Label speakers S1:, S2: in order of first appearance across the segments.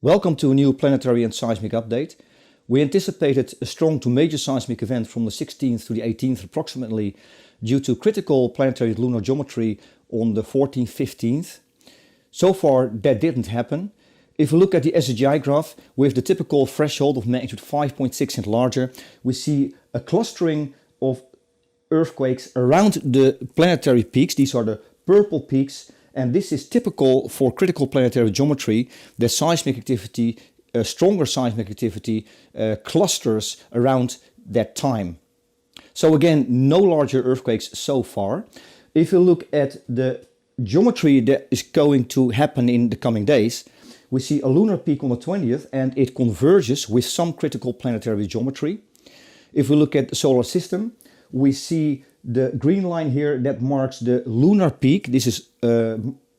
S1: Welcome to a new planetary and seismic update. We anticipated a strong to major seismic event from the 16th to the 18th approximately due to critical planetary lunar geometry on the 14th, 15th. So far that didn't happen. If we look at the SSGI graph with the typical threshold of magnitude 5.6 and larger, we see a clustering of earthquakes around the planetary peaks. These are the purple peaks. And this is typical for critical planetary geometry, that seismic activity, stronger seismic activity clusters around that time. So again, no larger earthquakes so far. If you look at the geometry that is going to happen in the coming days, we see a lunar peak on the 20th and it converges with some critical planetary geometry. If we look at the solar system, we see the green line here that marks the lunar peak. This is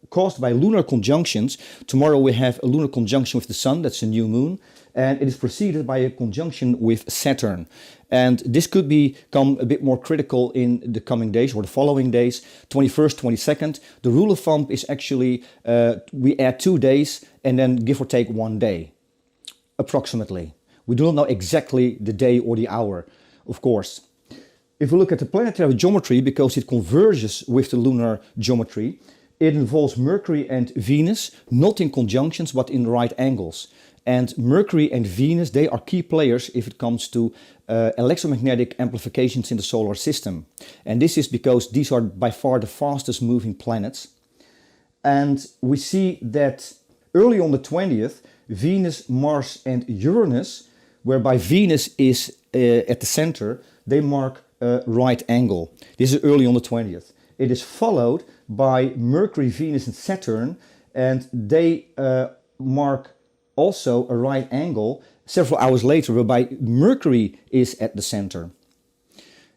S1: caused by lunar conjunctions. Tomorrow we have a lunar conjunction with the Sun, that's a new moon, and it is preceded by a conjunction with Saturn. And this could become a bit more critical in the coming days or the following days, 21st, 22nd. The rule of thumb is actually we add 2 days and then give or take 1 day, approximately. We do not know exactly the day or the hour, of course. If we look at the planetary geometry, because it converges with the lunar geometry, it involves Mercury and Venus, not in conjunctions, but in right angles. And Mercury and Venus, they are key players if it comes to electromagnetic amplifications in the solar system. And this is because these are by far the fastest moving planets. And we see that early on the 20th, Venus, Mars and Uranus, whereby Venus is at the center, they mark right angle. This is early on the 20th. It is followed by Mercury, Venus and Saturn, and they mark also a right angle several hours later, whereby Mercury is at the center.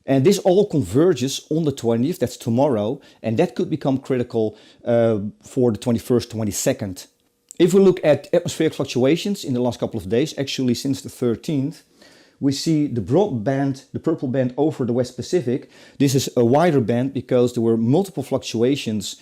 S1: And this all converges on the 20th, that's tomorrow, and that could become critical for the 21st, 22nd. If we look at atmospheric fluctuations in the last couple of days, actually since the 13th, we see the broad band, the purple band over the West Pacific. This is a wider band because there were multiple fluctuations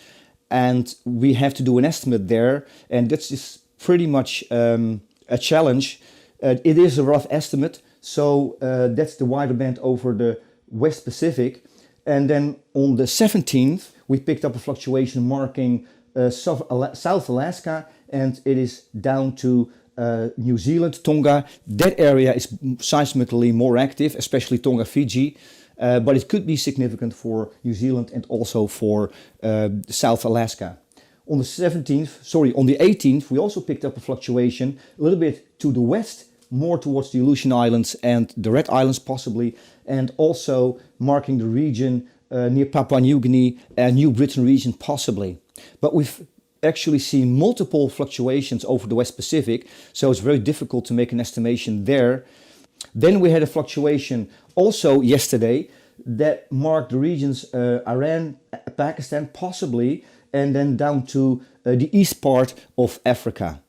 S1: and we have to do an estimate there. And that's just pretty much a challenge. It is a rough estimate. So that's the wider band over the West Pacific. And then on the 17th, we picked up a fluctuation marking South Alaska, and it is down to New Zealand, Tonga. That area is seismically more active, especially Tonga, Fiji, but it could be significant for New Zealand and also for South Alaska. On the 18th, we also picked up a fluctuation a little bit to the west, more towards the Aleutian Islands and the Red Islands possibly, and also marking the region near Papua New Guinea and New Britain region possibly. But we've actually see multiple fluctuations over the West Pacific, so it's very difficult to make an estimation there. Then we had a fluctuation also yesterday that marked the regions Iran, Pakistan possibly, and then down to the east part of Africa.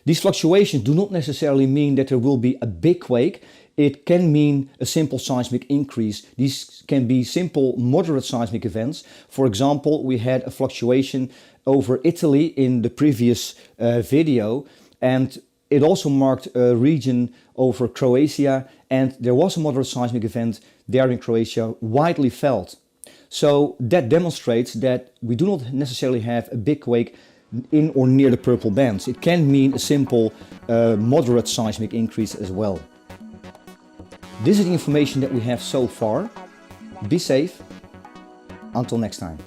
S1: These fluctuations do not necessarily mean that there will be a big quake. It can mean a simple seismic increase. These can be simple moderate seismic events. For example, we had a fluctuation over Italy in the previous video, and it also marked a region over Croatia, and there was a moderate seismic event there in Croatia, widely felt. So that demonstrates that we do not necessarily have a big quake in or near the purple bands. It can mean a simple moderate seismic increase as well. This is the information that we have so far. Be safe. Until next time.